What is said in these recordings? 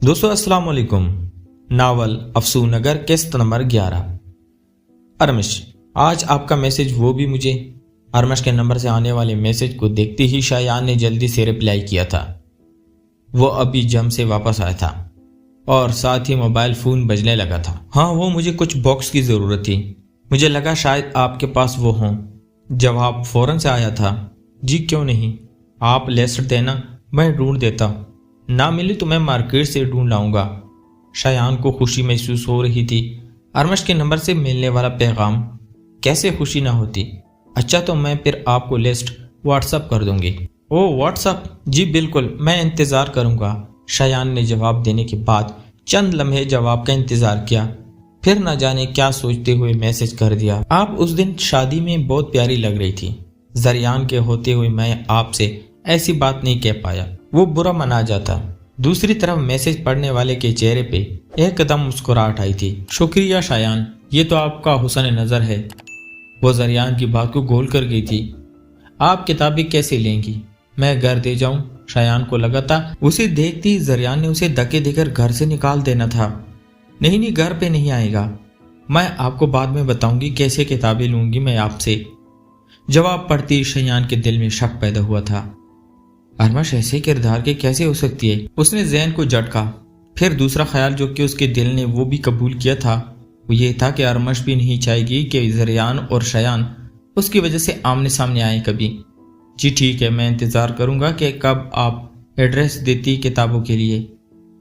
दोस्तों अस्सलाम वालेकुम। नावल अफसून नगर किस्त नंबर 11। अरमश, आज आपका मैसेज, वो भी मुझे। अरमश के नंबर से आने वाले मैसेज को देखते ही शायान ने जल्दी से रिप्लाई किया था। वो अभी जम से वापस आया था और साथ ही मोबाइल फ़ोन बजने लगा था। हाँ, वो मुझे कुछ बॉक्स की ज़रूरत थी। मुझे लगा शायद आपके पास वो हों। जवाब फ़ौरन से आया था, जी क्यों नहीं, आप लिस्ट देना, मैं ढूंढ देता। ना मिली तो मैं मार्केट से ढूंढ लाऊंगा। शायान को खुशी महसूस हो रही थी। अरमश के नंबर से मिलने वाला पैगाम, कैसे खुशी ना होती। अच्छा, तो मैं फिर आपको लिस्ट व्हाट्सअप कर दूंगी। ओह व्हाट्सअप, जी बिल्कुल, मैं इंतज़ार करूंगा। शायान ने जवाब देने के बाद चंद लम्हे जवाब का इंतज़ार किया, फिर न जाने क्या सोचते हुए मैसेज कर दिया। आप उस दिन शादी में बहुत प्यारी लग रही थी। जरियान के होते हुए मैं आपसे ऐसी बात नहीं कह पाया, वो बुरा मना जाता। दूसरी तरफ मैसेज पढ़ने वाले के चेहरे पे एकदम मुस्कुराहट आई थी। शुक्रिया शायान, ये तो आपका हुस्न नज़र है। वो जरियान की बात को गोल कर गई थी। आप किताबें कैसे लेंगी, मैं घर दे जाऊं? शायान को लगा था उसे देखते ही जरियान ने उसे धक्के देकर घर से निकाल देना था। नहीं नहीं, घर पे नहीं आएगा, मैं आपको बाद में बताऊंगी कैसे किताबें लूंगी मैं आपसे। जवाब पढ़ती शायान के दिल में शक पैदा हुआ था। अरमश ऐसे किरदार के कैसे हो सकती है? उसने जहन को झटका। फिर दूसरा ख्याल जो कि उसके दिल ने वो भी कबूल किया था, वो ये था कि अरमश भी नहीं चाहेगी कि जरियान और शायान उसकी वजह से आमने सामने आए कभी। जी ठीक है, मैं इंतज़ार करूंगा कि कब आप एड्रेस देती किताबों के लिए।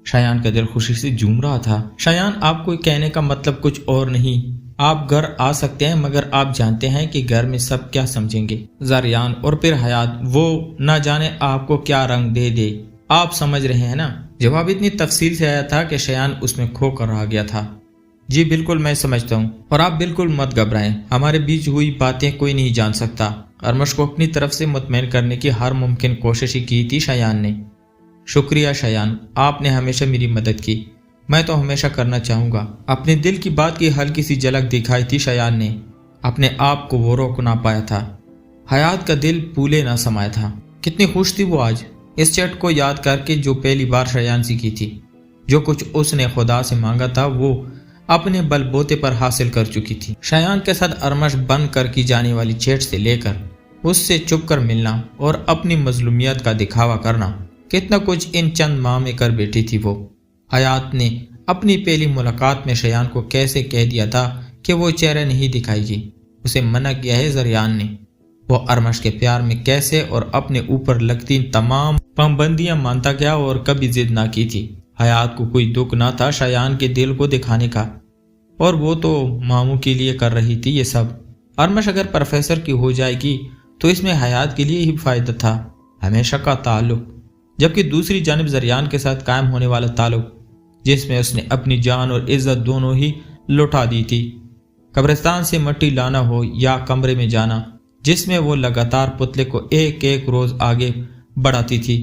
शायान का दिल खुशी से झूम रहा था। शायान, आपको कहने का मतलब कुछ और नहीं, आप घर आ सकते हैं, मगर आप जानते हैं कि घर में सब क्या समझेंगे। जरियान और फिर हयात, वो ना जाने आपको क्या रंग दे दे, आप समझ रहे हैं ना। जवाब इतनी तफसील से आया था कि शायान उसमें खो कर रह गया था। जी बिल्कुल, मैं समझता हूँ, और आप बिल्कुल मत घबराएं, हमारे बीच हुई बातें कोई नहीं जान सकता। अरमश को अपनी तरफ से मुतमईन करने की हर मुमकिन कोशिश की थी शायान ने। शुक्रिया शायान, आपने हमेशा मेरी मदद की, मैं तो हमेशा करना चाहूँगा। अपने दिल की बात की हल्की सी झलक दिखाई थी शायान ने। अपने आप को वो रोक ना पाया था। हयात का दिल फूले ना समाया था। कितनी खुश थी वो आज इस चैट को याद करके जो पहली बार शायान से की थी। जो कुछ उसने खुदा से मांगा था वो अपने बलबूते पर हासिल कर चुकी थी। शायान के साथ अरमश बंद कर की जाने वाली चैट से लेकर उससे चुप कर मिलना और अपनी मजलूमियत का दिखावा करना, कितना कुछ इन चंद माह में कर बैठी थी वो। हयात ने अपनी पहली मुलाकात में शायान को कैसे कह दिया था कि वो चेहरा नहीं दिखाएगी। उसे मना किया है जरियान ने। वो अरमश के प्यार में कैसे और अपने ऊपर लगती तमाम पाबंदियां मानता गया और कभी जिद ना की थी। हयात को कोई दुख ना था शायान के दिल को दिखाने का, और वो तो मामू के लिए कर रही थी ये सब। अरमश अगर प्रोफेसर की हो जाएगी तो इसमें हयात के लिए ही फायदा था, हमेशा का ताल्लुक। जबकि दूसरी जानिब जरियान के साथ कायम होने वाला ताल्लुक, जिसमें उसने अपनी जान और इज्जत दोनों ही लुटा दी थी। कब्रिस्तान से मट्टी लाना हो या कमरे में जाना, जिसमें वो लगातार पुतले को एक एक रोज आगे बढ़ाती थी।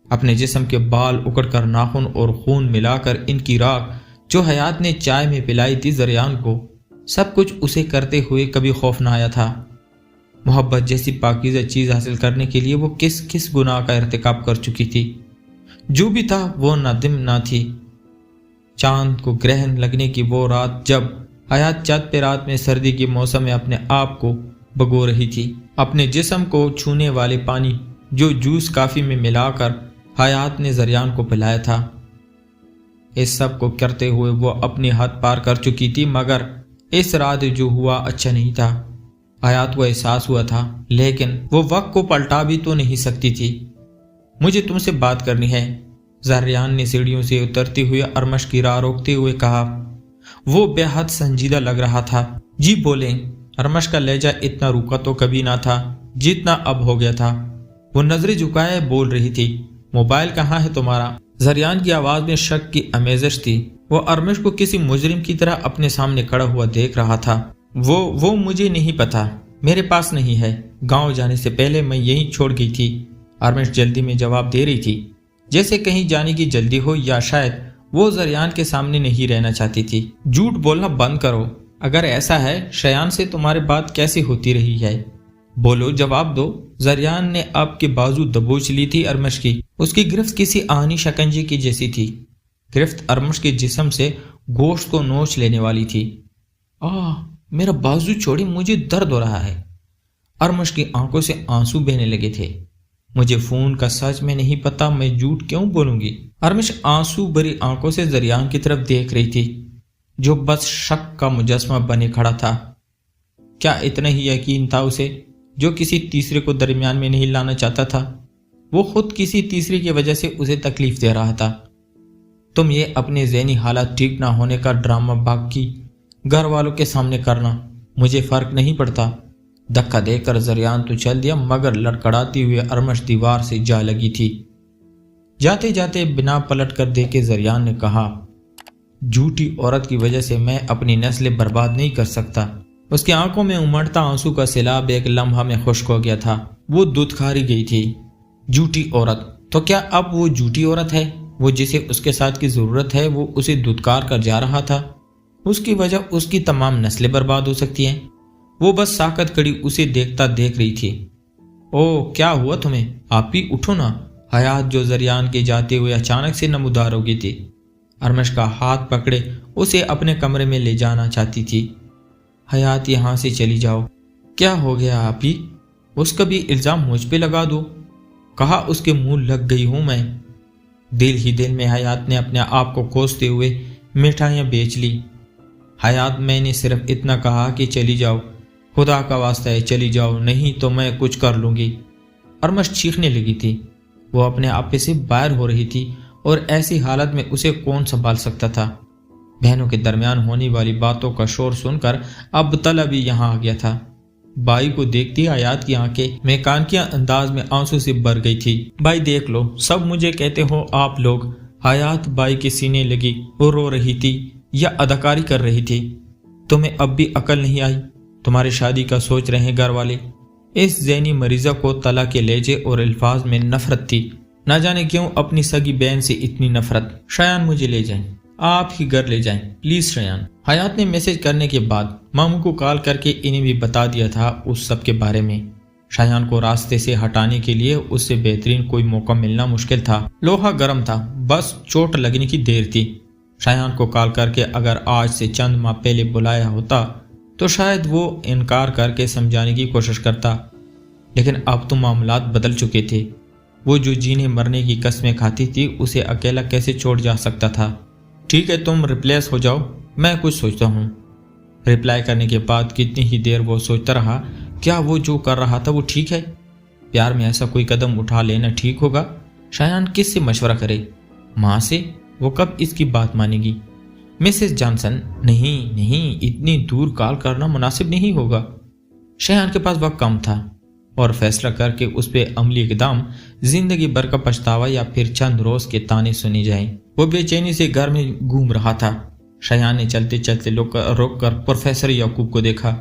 अपने जिस्म के बाल उकड़कर नाखून और खून मिलाकर इनकी राख जो हयात ने चाय में पिलाई थी जरियान को, सब कुछ उसे करते हुए कभी खौफ ना आया था। मोहब्बत जैसी पाकीज़ा चीज हासिल करने के लिए वो किस किस गुनाह का इर्तिकाब कर चुकी थी। जो भी था वो नादिम ना थी। चांद को ग्रहण लगने की वो रात जब हयात छत पे रात में सर्दी के मौसम में अपने आप को भगो रही थी, अपने जिस्म को छूने वाले पानी जो जूस काफी में मिलाकर हयात ने जरियान को पिलाया था, इस सब को करते हुए वो अपनी हद पार कर चुकी थी। मगर इस रात जो हुआ अच्छा नहीं था। हयात को एहसास हुआ था, लेकिन वो वक्त को पलटा भी तो नहीं सकती थी। मुझे तुमसे बात करनी है, जरियान ने सीढ़ियों से उतरते हुए अरमश की राह रोकते हुए कहा। वो बेहद संजीदा लग रहा था। जी बोलें। अरमश का लहजा इतना रूखा तो कभी ना था जितना अब हो गया था। वो नजरें झुकाए बोल रही थी, मोबाइल कहाँ है तुम्हारा? जरियान की आवाज में शक की आमेज़श थी। वो अरमश को किसी मुजरिम की तरह अपने सामने खड़ा हुआ देख रहा था। वो मुझे नहीं पता, मेरे पास नहीं है, गांव जाने से पहले मैं यहीं छोड़ गई थी। अरमश जल्दी में जवाब दे रही थी, जैसे कहीं जाने की जल्दी हो, या शायद वो जरियान के सामने नहीं रहना चाहती थी। झूठ बोलना बंद करो, अगर ऐसा है शायान से तुम्हारी बात कैसी होती रही है? بولو، جواب دو۔ زریان نے آپ کے بازو دبوچ لی تھی ارمش کی۔ اس کی گرفت کسی آہنی شکنجے کی جیسی تھی۔ گرفت ارمش کے جسم سے گوشت کو نوچ لینے والی تھی۔ میرا بازو چھوڑی، مجھے درد ہو رہا ہے۔ ارمش کی آنکھوں سے آنسو بہنے لگے تھے۔ مجھے فون کا سچ میں نہیں پتا، میں جھوٹ کیوں بولوں گی؟ ارمش آنسو بھری آنکھوں سے زریان کی طرف دیکھ رہی تھی، جو بس شک کا مجسمہ بنے کھڑا تھا۔ کیا اتنا ہی یقین تھا اسے، جو کسی تیسرے کو درمیان میں نہیں لانا چاہتا تھا؟ وہ خود کسی تیسرے کی وجہ سے اسے تکلیف دے رہا تھا۔ تم یہ اپنے ذہنی حالات ٹھیک نہ ہونے کا ڈرامہ باقی گھر والوں کے سامنے کرنا، مجھے فرق نہیں پڑتا۔ دھکا دے کر زریان تو چل دیا، مگر لڑکڑاتی ہوئے ارمش دیوار سے جا لگی تھی۔ جاتے جاتے بنا پلٹ کر دیکھے زریان نے کہا، جھوٹی عورت کی وجہ سے میں اپنی نسلیں برباد نہیں کر سکتا۔ اس کی آنکھوں میں امڑتا آنسو کا سیلاب ایک لمحہ میں خشک ہو گیا تھا۔ وہ دودکھاری گئی تھی۔ جھوٹی عورت، تو کیا اب وہ جھوٹی عورت ہے؟ وہ جسے اس کے ساتھ کی ضرورت ہے، وہ اسے دودکار کر جا رہا تھا۔ اس کی وجہ اس کی تمام نسلیں برباد ہو سکتی ہیں۔ وہ بس ساکت کڑی اسے دیکھتا دیکھ رہی تھی۔ کیا ہوا تمہیں؟ آپ ہی اٹھو نا۔ حیات جو زریان کے جاتے ہوئے اچانک سے نمودار ہو گئی تھی، ارمش کا ہاتھ پکڑے اسے اپنے کمرے میں لے جانا چاہتی تھی۔ حیات، یہاں سے چلی جاؤ۔ کیا ہو گیا آپ ہی؟ اس کا بھی الزام مجھ پہ لگا دو، کہا اس کے منہ لگ گئی ہوں میں۔ دل ہی دل میں حیات نے اپنے آپ کو کوستے ہوئے مٹھائیاں بیچ لی۔ حیات، میں نے صرف اتنا کہا کہ چلی جاؤ، خدا کا واسطہ ہے چلی جاؤ، نہیں تو میں کچھ کر لوں گی۔ ارمش چیخنے لگی تھی۔ وہ اپنے آپ سے باہر ہو رہی تھی، اور ایسی حالت میں اسے کون سنبھال سکتا تھا؟ بہنوں کے درمیان ہونے والی باتوں کا شور سن کر اب تلا بھی یہاں آ گیا تھا۔ بھائی کو دیکھتی حیات کی آنکھیں میکانکیہ انداز میں آنسو سے بھر گئی تھی۔ بھائی دیکھ لو، سب مجھے کہتے ہو آپ لوگ۔ حیات بھائی کے سینے لگی، وہ رو رہی تھی یا اداکاری کر رہی تھی۔ تمہیں اب بھی عقل نہیں آئی؟ تمہاری شادی کا سوچ رہے ہیں گھر والے۔ اس ذہنی مریضہ کو طلا کے لہجے اور الفاظ میں نفرت تھی۔ نہ جانے کیوں اپنی سگی بہن سے اتنی نفرت۔ شایان، مجھے لے جائیں، آپ ہی گھر لے جائیں پلیز شایان۔ حیات نے میسج کرنے کے بعد ماموں کو کال کر کے انہیں بھی بتا دیا تھا اس سب کے بارے میں۔ شایان کو راستے سے ہٹانے کے لیے اس سے بہترین کوئی موقع ملنا مشکل تھا۔ لوہا گرم تھا، بس چوٹ لگنے کی دیر تھی۔ شایان کو کال کر کے اگر آج سے چند ماہ پہلے بلایا ہوتا تو شاید وہ انکار کر کے سمجھانے کی کوشش کرتا، لیکن اب تو معاملات بدل چکے تھے۔ وہ جو جینے مرنے کی قسمیں کھاتی تھی، اسے اکیلا کیسے چھوڑ جا سکتا تھا؟ ٹھیک ہے، تم ریپلیس ہو جاؤ، میں کچھ سوچتا ہوں۔ ریپلائی کرنے کے بعد کتنی ہی دیر وہ سوچتا رہا، کیا وہ جو کر رہا تھا وہ ٹھیک ہے؟ پیار میں ایسا کوئی قدم اٹھا لینا ٹھیک ہوگا؟ شایان کس سے مشورہ کرے؟ ماں سے؟ وہ کب اس کی بات مانے گی؟ Mrs Johnson? نہیں، اتنی دور کال کرنا مناسب نہیں ہوگا۔ شایان کے پاس وقت کم تھا، اور فیصلہ کر کے اس پہ عملی اقدام زندگی بھر کا پچھتاوا یا پھر چند روز کے تانے سنی جائیں۔ وہ بے چینی سے گھر میں گھوم رہا تھا۔ شایان نے چلتے چلتے روک کر پروفیسر یعقوب کو دیکھا،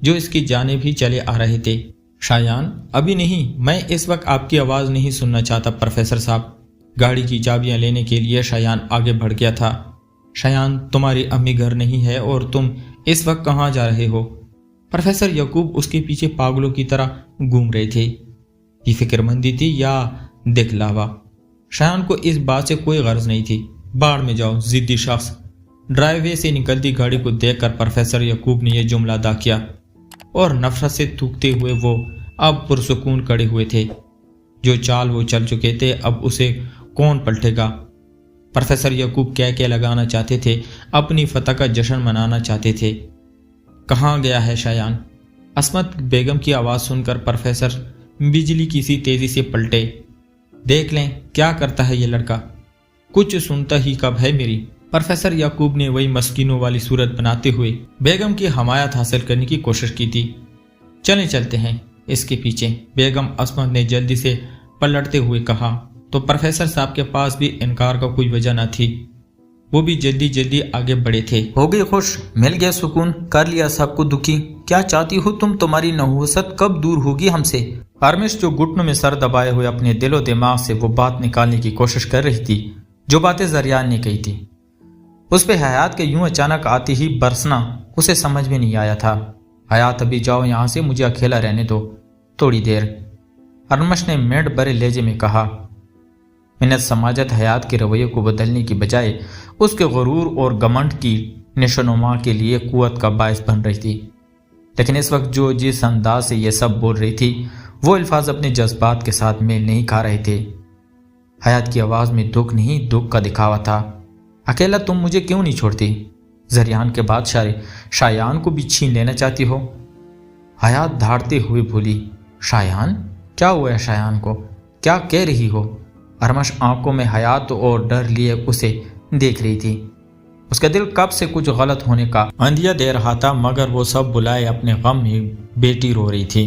جو اس کی جانب ہی چلے آ رہے تھے۔ شایان، ابھی نہیں، میں اس وقت آپ کی آواز نہیں سننا چاہتا پروفیسر صاحب۔ گاڑی کی چابیاں لینے کے لیے شایان آگے بڑھ گیا تھا۔ شایان، تمہاری امی گھر نہیں ہے اور تم اس وقت کہاں جا رہے ہو؟ پروفیسر یعقوب اس کے پیچھے پاگلوں کی طرح گھوم رہے تھے۔ یہ فکر مندی تھی یا دکھلاوا؟ شایان کو اس بات سے کوئی غرض نہیں تھی۔ باڑ میں جاؤ ضدی شخص۔ ڈرائیو وے سے نکلتی گاڑی کو دیکھ کر پروفیسر یعقوب نے یہ جملہ ادا کیا، اور نفرت سے تھوکتے ہوئے وہ اب پرسکون کھڑے ہوئے تھے۔ جو چال وہ چل چکے تھے، اب اسے کون پلٹے گا؟ پروفیسر یعقوب کہہ لگانا چاہتے تھے، اپنی فتح کا جشن منانا چاہتے تھے۔ کہاں گیا ہے شایان؟ عصمت بیگم کی آواز سن کر پروفیسر بجلی کی سی تیزی سے پلٹے۔ دیکھ لیں کیا کرتا ہے یہ لڑکا، کچھ سنتا ہی کب ہے میری۔ پروفیسر یعقوب نے وہی مسکینوں والی صورت بناتے ہوئے بیگم کی حمایت حاصل کرنے کی کوشش کی تھی۔ چلتے ہیں اس کے پیچھے، بیگم عصمت نے جلدی سے پلٹتے ہوئے کہا۔ تو پروفیسر صاحب کے پاس بھی انکار کا کوئی وجہ نہ تھی، وہ بھی جلدی آگے بڑھے تھے۔ ہو گئی خوش، مل گیا سکون، کر لیا سب کو دکھی، کیا چاہتی ہو تم؟ تمہاری نحوست کب دور ہوگی ہم سے؟ ارمش جو گھٹنوں میں سر دبائے ہوئے اپنے دل و دماغ سے وہ بات نکالنے کی کوشش کر رہی تھی جو باتیں زریان نے کہی تھی، اس پہ حیات کے یوں اچانک آتے ہی برسنا اسے سمجھ میں نہیں آیا تھا۔ حیات، ابھی جاؤ یہاں سے، مجھے اکیلا رہنے دو۔ थोड़ी देर। अरमश ने मेड़ भरे लहजे में कहा। मिन्नत समाजत हयात के रवैये को बदलने की बजाय उसके गुरूर और घमंड की निशोनुमा के लिए कुव्वत का बायस बन रही थी। लेकिन इस वक्त जो जिस अंदाज से यह सब बोल रही थी वो अल्फाज अपने जज्बात के साथ मेल नहीं खा रहे थे। हयात की आवाज़ में दुख नहीं, दुख का दिखावा था। अकेला तुम मुझे क्यों नहीं छोड़ती? जरियान के बादशाह शायान को भी छीन लेना चाहती हो? हयात धाड़ते हुए बोली। शायान? क्या हुआ है शायान को? क्या कह रही हो? अरमश आंखों में हयात और डर लिए उसे देख रही थी। उसका दिल कब से कुछ गलत होने का अंदिया दे रहा था, मगर वो सब बुलाए अपने गम में बेटी रो रही थी।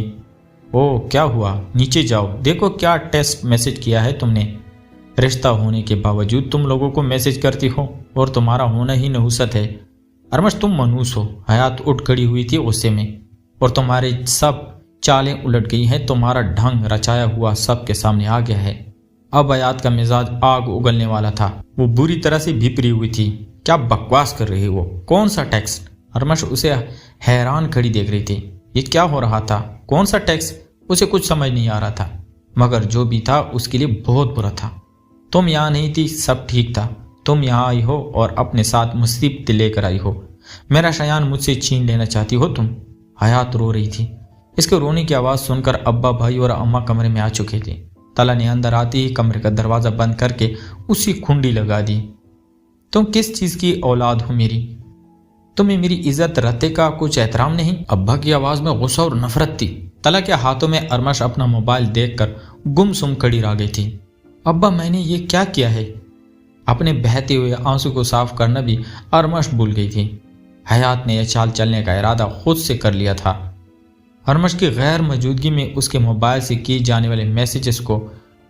ओ क्या हुआ? नीचे जाओ, देखो क्या टेक्स्ट मैसेज किया है तुमने। रिश्ता होने के बावजूद तुम लोगों को मैसेज करती हो और तुम्हारा होना ही नहुसत है। अरमश तुम मनूस हो। हयात उठ खड़ी हुई थी गुस्से में। और तुम्हारे सब चालें उलट गई हैं, तुम्हारा ढंग रचाया हुआ सबके सामने आ गया है। अब हयात का मिजाज आग उगलने वाला था। वो बुरी तरह से भिपरी हुई थी। क्या बकवास कर रही हो? कौन सा टेक्स्ट? अरमश उसे हैरान खड़ी देख रही थी। ये क्या हो रहा था? कौन सा टेक्स्ट? उसे कुछ समझ नहीं आ रहा था, मगर जो भी था उसके लिए बहुत बुरा था। तुम यहाँ नहीं थी, सब ठीक था। तुम यहाँ आई हो और अपने साथ मुसीबत लेकर आई हो। मेरा शायान मुझसे छीन लेना चाहती हो तुम। हयात रो रही थी। इसके रोने की आवाज़ सुनकर अब्बा भाई और अम्मा कमरे में आ चुके थे। तला ने अंदर आते ही कमरे का दरवाज़ा बंद करके उसी खुंडी लगा दी। तुम किस चीज़ की औलाद हो मेरी? तुम्हें मेरी इज्जत रत्ते का कुछ एहतराम नहीं? अब्बा की आवाज़ में गुस्सा और नफरत थी। तला के हाथों में अरमश अपना मोबाइल देखकर गुमसुम खड़ी रह गई थी। अब्बा मैंने ये क्या किया है? अपने बहते हुए आंसू को साफ करना भी अरमश भूल गई थी। हयात ने यह चाल चलने का इरादा खुद से कर लिया था। अरमश की गैर मौजूदगी में उसके मोबाइल से किए जाने वाले मैसेजेस को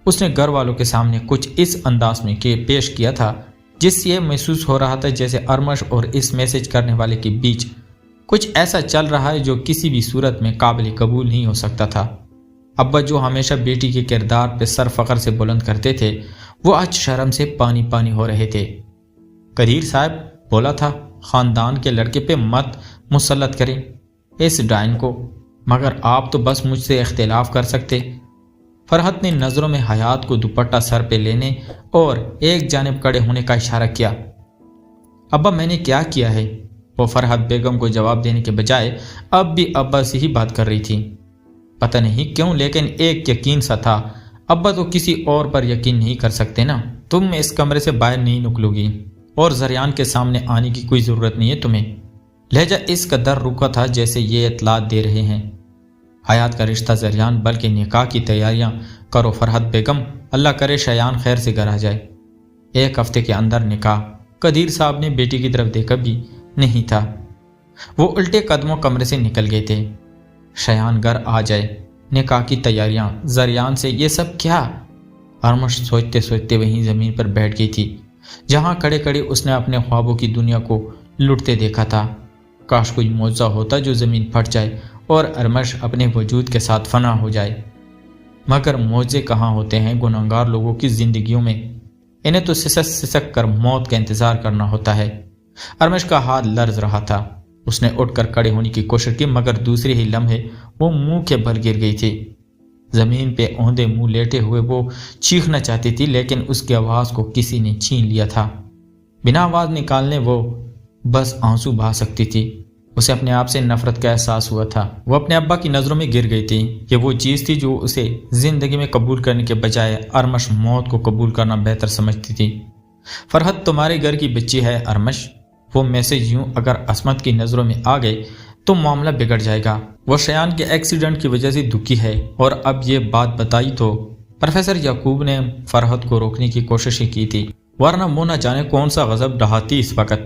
उसने घर वालों के सामने कुछ इस अंदाज में पेश किया था जिससे यह महसूस हो रहा था जैसे अरमश और इस मैसेज करने वाले के बीच कुछ ऐसा चल रहा है जो किसी भी सूरत में काबिल कबूल नहीं हो सकता था। अब्बा जो हमेशा बेटी के किरदार पे सर फख्र से बुलंद करते थे, वो आज शर्म से पानी पानी हो रहे थे। करीर साहब बोला था ख़ानदान के लड़के पे मत मुसल्लत करें इस डायन को, मगर आप तो बस मुझसे इख्तिलाफ कर सकते। फरहत ने नज़रों में हयात को दुपट्टा सर पे लेने और एक जानिब खड़े होने का इशारा किया। अब्बा मैंने क्या किया है? वो फरहत बेगम को जवाब देने के बजाय अब भी अब्बा से ही बात कर रही थी। पता नहीं क्यों, लेकिन एक यकीन सा था, अब्बा तो किसी और पर यकीन नहीं कर सकते ना। तुम इस कमरे से बाहर नहीं निकलोगी और जरियान के सामने आने की कोई ज़रूरत नहीं है तुम्हें। लहजा इस कदर रुका था जैसे ये इतलात दे रहे हैं। हयात का रिश्ता जरियान, बल्कि निकाह की तैयारियां करो फरहत बेगम। अल्लाह करे शयान खैर से घर आ जाए। एक हफ्ते के अंदर निकाह। कदीर साहब ने बेटी की तरफ देखा भी नहीं था। वो उल्टे कदमों कमरे से निकल गए थे। शयान घर आ जाए, निकाह की तैयारियां, जरियान से ये सब क्या? अरमश सोचते सोचते वहीं ज़मीन पर बैठ गई थी जहां खड़े खड़े उसने अपने ख्वाबों की दुनिया को लुटते देखा था। काश कोई मौजा होता जो ज़मीन फट जाए और अरमश अपने वजूद के साथ फना हो जाए, मगर मौजे कहाँ होते हैं गुनहगार लोगों की ज़िंदगियों में। इन्हें तो सिसक सिसक कर मौत का इंतज़ार करना होता है। अरमश का हाथ लर्ज रहा था। उसने उठकर खड़े होने की कोशिश की, मगर दूसरे ही लम्हे वो मुंह के बल गिर गई थी। ज़मीन पे औंधे मुंह लेटे हुए वो चीखना चाहती थी, लेकिन उसकी आवाज़ को किसी ने छीन लिया था। बिना आवाज़ निकालने वो बस आंसू बहा सकती थी। उसे अपने आप से नफरत का एहसास हुआ था। वो अपने अब्बा की नज़रों में गिर गई थी। ये वो चीज़ थी जो उसे ज़िंदगी में कबूल करने के बजाय अरमश मौत को कबूल करना बेहतर समझती थी। फरहत तुम्हारे घर की बच्ची है अरमश। वो मैसेज यूं अगर असमत की नज़रों में आ गए तो मामला बिगड़ जाएगा। वो शयान के एक्सीडेंट की वजह से दुखी है और अब ये बात बताई तो प्रोफेसर याकूब ने फरहत को रोकने की कोशिश की थी, वरना वो न जाने कौन सा गज़ब ढहाती इस वक्त।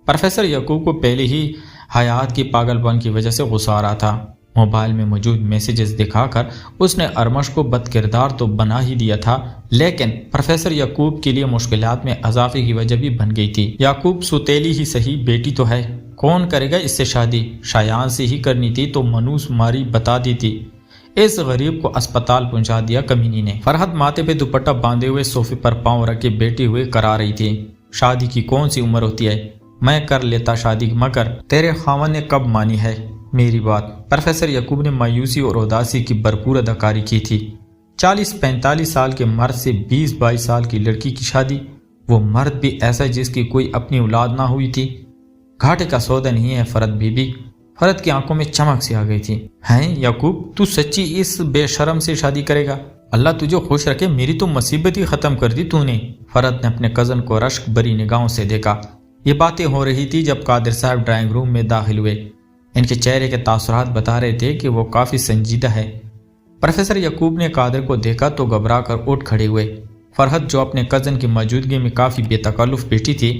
प्रोफेसर याकूब को पहले ही हयात की पागलपन की वजह से गुस्सा आ रहा था। मोबाइल में मौजूद मैसेजेस दिखाकर उसने अरमश को बदकिरदार तो बना ही दिया था, लेकिन प्रोफेसर याकूब के लिए मुश्किलात में इजाफे की वजह भी बन गई थी। याकूब सुतेली ही सही, बेटी तो है, कौन करेगा इससे शादी? शायान से ही करनी थी तो मनूस मारी बता दी थी। इस गरीब को अस्पताल पहुंचा दिया कमीनी ने। फरहत माथे पे दुपट्टा बांधे हुए सोफे पर पांव रखे बैठी हुए करा रही थी। शादी की कौन सी उम्र होती है? मैं कर लेता शादी, मगर तेरे खामन ने कब मानी है? میری بات۔ پروفیسر یعقوب نے مایوسی اور اداسی کی بھرپور اداکاری کی تھی۔ 40-45 سال کے مرد سے 20-22 سال کی لڑکی کی شادی، وہ مرد بھی ایسا جس کی کوئی اپنی اولاد نہ ہوئی تھی۔ گھاٹے کا سودا نہیں ہے فرد بی بی۔ فرد کی آنکھوں میں چمک سی آ گئی تھی۔ ہیں یعقوب، تو سچی اس بے شرم سے شادی کرے گا؟ اللہ تجھے خوش رکھے، میری تو مصیبت ہی ختم کر دی تو نے۔ فرد نے اپنے کزن کو رشک بری نگاہوں سے دیکھا۔ یہ باتیں ہو رہی تھی جب قادر صاحب ڈرائنگ روم میں داخل ہوئے۔ ان کے چہرے کے تاثرات بتا رہے تھے کہ وہ کافی سنجیدہ ہے۔ پروفیسر یعقوب نے قادر کو دیکھا تو گھبرا کر اٹھ کھڑے ہوئے۔ فرحت جو اپنے کزن کی موجودگی میں کافی بے تکلف بیٹھی تھی،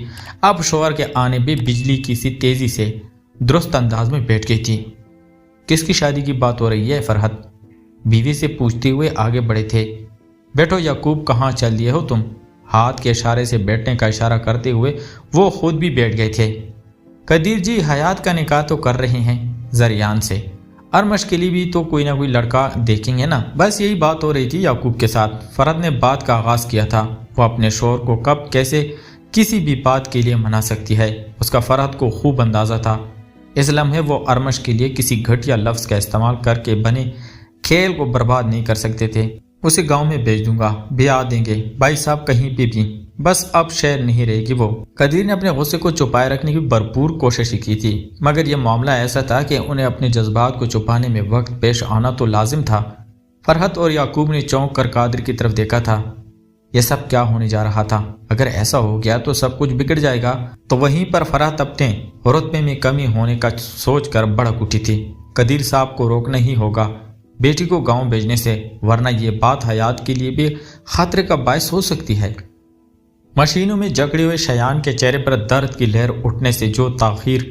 اب شوہر کے آنے پہ بجلی کی سی تیزی سے درست انداز میں بیٹھ گئی تھی۔ کس کی شادی کی بات ہو رہی ہے فرحت؟ بیوی سے پوچھتے ہوئے آگے بڑھے تھے۔ بیٹھو یعقوب، کہاں چل دیے ہو تم؟ ہاتھ کے اشارے سے بیٹھنے کا اشارہ کرتے ہوئے وہ خود بھی بیٹھ گئے تھے۔ قدیر جی، حیات کا نکاح تو کر رہے ہیں زریان سے، ارمش کے لیے بھی تو کوئی نہ کوئی لڑکا دیکھیں گے نا۔ بس یہی بات ہو رہی تھی یعقوب کے ساتھ۔ فرحت نے بات کا آغاز کیا تھا۔ وہ اپنے شوہر کو کب کیسے کسی بھی بات کے لیے منا سکتی ہے، اس کا فرحت کو خوب اندازہ تھا۔ اس لمحے وہ ارمش کے لیے کسی گھٹیا لفظ کا استعمال کر کے بنے کھیل کو برباد نہیں کر سکتے تھے۔ اسے گاؤں میں بھیج دوں گا، بیاہ دیں گے بھائی صاحب کہیں پہ بھی، بس اب شہر نہیں رہے گی وہ۔ قدیر نے اپنے غصے کو چھپائے رکھنے کی بھرپور کوشش کی تھی، مگر یہ معاملہ ایسا تھا کہ انہیں اپنے جذبات کو چھپانے میں وقت پیش آنا تو لازم تھا۔ فرحت اور یعقوب نے چونک کر قادر کی طرف دیکھا تھا۔ یہ سب کیا ہونے جا رہا تھا؟ اگر ایسا ہو گیا تو سب کچھ بگڑ جائے گا۔ تو وہیں پر فرحت اپنے رتبے میں کمی ہونے کا سوچ کر بڑک اٹھی تھی۔ قدیر صاحب کو روکنا ہی ہوگا بیٹی کو گاؤں بھیجنے سے، ورنہ یہ بات حیات کے لیے بھی خطرے کا باعث ہو سکتی ہے۔ مشینوں میں جکڑے ہوئے شیان کے چہرے پر درد کی لہر اٹھنے سے جو تاخیر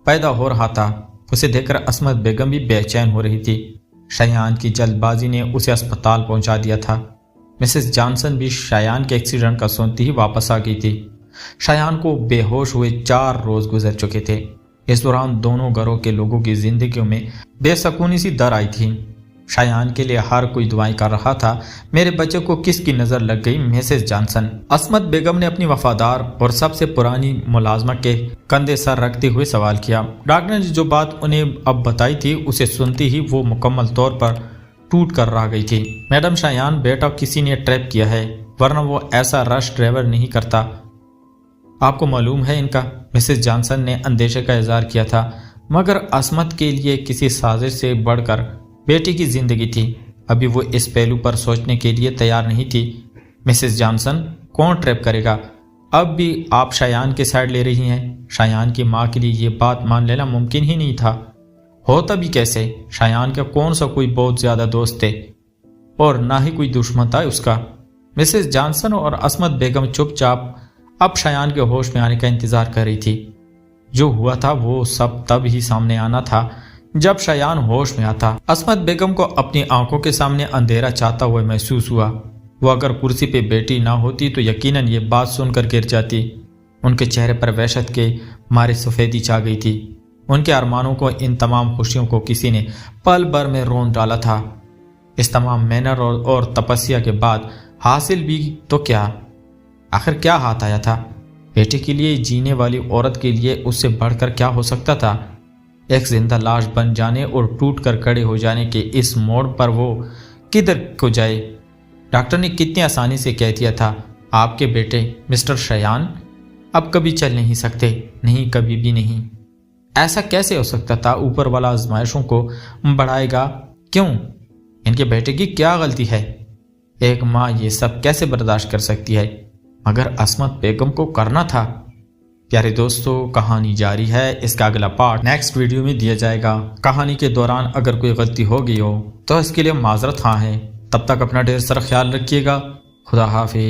پیدا ہو رہا تھا، اسے دیکھ کر عصمت بیگم بھی بے چین ہو رہی تھی۔ شیان کی جلد بازی نے اسے اسپتال پہنچا دیا تھا۔ مسز جانسن بھی شیان کے ایکسیڈنٹ کا سنتی ہی واپس آ گئی تھی۔ شیان کو بے ہوش ہوئے 4 روز گزر چکے تھے۔ اس دوران دونوں گھروں کے لوگوں کی زندگیوں میں بے سکونی سی در آئی تھی۔ شیان کے لیے ہر کوئی دعائیں کر رہا تھا۔ میرے بچے کو کس کی نظر لگ گئی؟ مسز جانسن، عصمت بیگم نے اپنی وفادار اور سب سے پرانی ملازمہ کے کندھے سر رکھتے ہوئے سوال کیا۔ ڈاکٹر نے جو بات انہیں اب بتائی تھی، اسے سنتی ہی وہ مکمل طور پر ٹوٹ کر رہ گئی تھی۔ میڈم شیان بیٹا کسی نے ٹریپ کیا ہے، ورنہ وہ ایسا رش ڈرائیور نہیں کرتا۔ آپ کو معلوم ہے ان کا؟ مسز جانسن نے اندیشے کا اظہار کیا تھا، مگر عصمت کے لیے کسی سازش سے بڑھ کر بیٹی کی زندگی تھی۔ ابھی وہ اس پہلو پر سوچنے کے لیے تیار نہیں تھی۔ مسز جانسن، کون ٹریپ کرے گا؟ اب بھی آپ شیان کے سائڈ لے رہی ہیں؟ شیان کی ماں کے لیے یہ بات مان لینا ممکن ہی نہیں تھا۔ ہوتا بھی کیسے؟ شیان کا کون سا کوئی بہت زیادہ دوست تھے، اور نہ ہی کوئی دشمن تھا اس کا۔ مسز جانسن اور عصمت بیگم چپ چاپ اب شیان کے ہوش میں آنے کا انتظار کر رہی تھی۔ جو ہوا تھا وہ سب تب ہی سامنے آنا تھا جب شیان ہوش میں آتا۔ عصمت بیگم کو اپنی آنکھوں کے سامنے اندھیرا چاہتا ہوا محسوس ہوا۔ وہ اگر کرسی پہ بیٹی نہ ہوتی تو یقیناً یہ بات سن کر گر جاتی۔ ان کے چہرے پر وحشت کے مارے سفیدی چھا گئی تھی۔ ان کے ارمانوں کو، ان تمام خوشیوں کو کسی نے پل بھر میں رون ڈالا تھا۔ اس تمام محنت اور تپسیا کے بعد حاصل بھی تو کیا؟ آخر کیا ہاتھ آیا تھا؟ بیٹے کے لیے جینے والی عورت کے لیے اس سے بڑھ کر کیا ہو سکتا تھا؟ ایک زندہ لاش بن جانے اور ٹوٹ کر کھڑے ہو جانے کے اس موڑ پر وہ کدھر کو جائے؟ ڈاکٹر نے کتنی آسانی سے کہہ دیا تھا، آپ کے بیٹے مسٹر شیان اب کبھی چل نہیں سکتے، نہیں کبھی بھی نہیں۔ ایسا کیسے ہو سکتا تھا؟ اوپر والا آزمائشوں کو بڑھائے گا کیوں؟ ان کے بیٹے کی کیا غلطی ہے؟ ایک ماں یہ سب کیسے برداشت کر سکتی ہے؟ مگر عصمت بیگم کو کرنا تھا۔ پیارے دوستو، کہانی جاری ہے۔ اس کا اگلا پارٹ نیکسٹ ویڈیو میں دیا جائے گا۔ کہانی کے دوران اگر کوئی غلطی ہو گئی ہو تو اس کے لیے معذرت خواہ ہیں۔ تب تک اپنا ڈھیر سارا خیال رکھیے گا۔ خدا حافظ۔